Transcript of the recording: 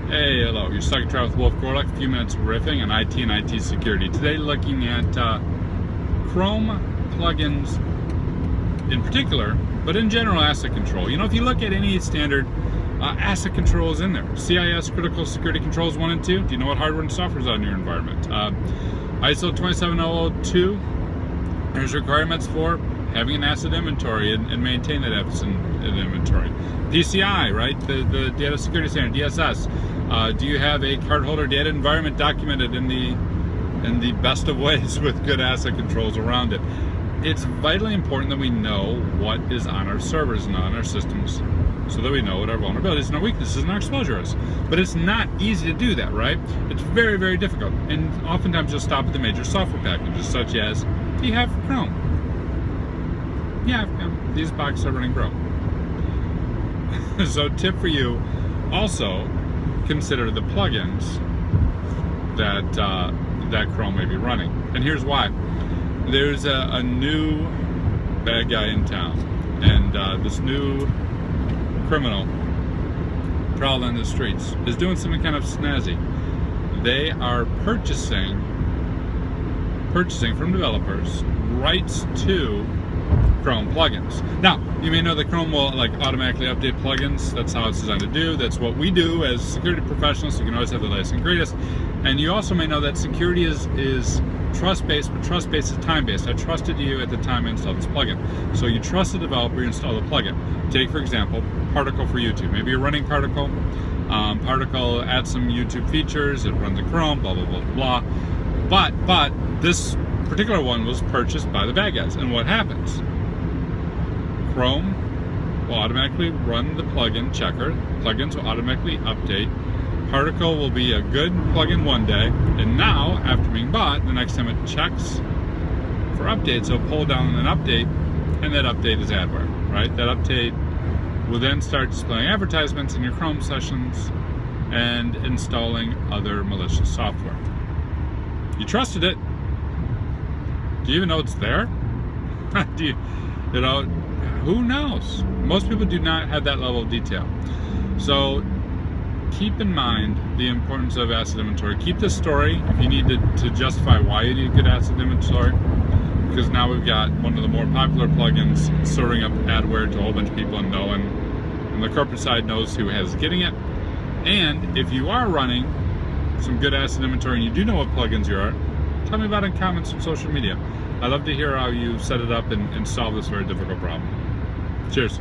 Hey, hello. You're stuck in trial with Wolf Gorlock. A few minutes of riffing on IT and IT security. Today, looking at Chrome plugins in particular, but in general, asset control. You know, if you look at any standard, asset control is in there. CIS, critical security controls 1 and 2. Do you know what hardware and software is on your environment? ISO 27002. There's requirements for having an asset inventory and maintain that asset inventory. PCI, right? The data security standard, DSS. Do you have a cardholder data environment documented in the best of ways with good asset controls around it? It's vitally important that we know what is on our servers and on our systems so that we know what our vulnerabilities and our weaknesses and our exposure is. But it's not easy to do that, right? It's very, very difficult. And oftentimes you'll stop at the major software packages such as, do you have Chrome? Yeah, these boxes are running Chrome. So tip for you, also consider the plugins that Chrome may be running. And here's why. There's a new bad guy in town, and this new criminal prowling the streets is doing something kind of snazzy. They are purchasing from developers rights to Chrome plugins. Now, you may know that Chrome will automatically update plugins. That's how it's designed to do. That's what we do as security professionals, so you can always have the latest and greatest. And you also may know that security is trust-based, but trust-based is time-based. I trusted you at the time I installed this plugin. So you trust the developer, you install the plugin. Take, for example, Particle for YouTube. Maybe you're running Particle. Particle adds some YouTube features. It runs in Chrome, blah, blah, blah, blah. But this particular one was purchased by the bad guys. And what happens? Chrome will automatically run the plugin checker. Plugins will automatically update. Particle will be a good plugin one day, and now, after being bought, the next time it checks for updates, it'll pull down an update, and that update is Adware, right? That update will then start displaying advertisements in your Chrome sessions and installing other malicious software. You trusted it. Do you even know it's there? You know, who knows? Most people do not have that level of detail. So keep in mind the importance of asset inventory. Keep this story if you need to justify why you need good asset inventory, because now we've got one of the more popular plugins serving up adware to a whole bunch of people, and no one on the corporate side knows who has getting it. And if you are running some good asset inventory and you do know what plugins you are, tell me about it in comments on social media. I'd love to hear how you set it up and solve this very difficult problem. Cheers.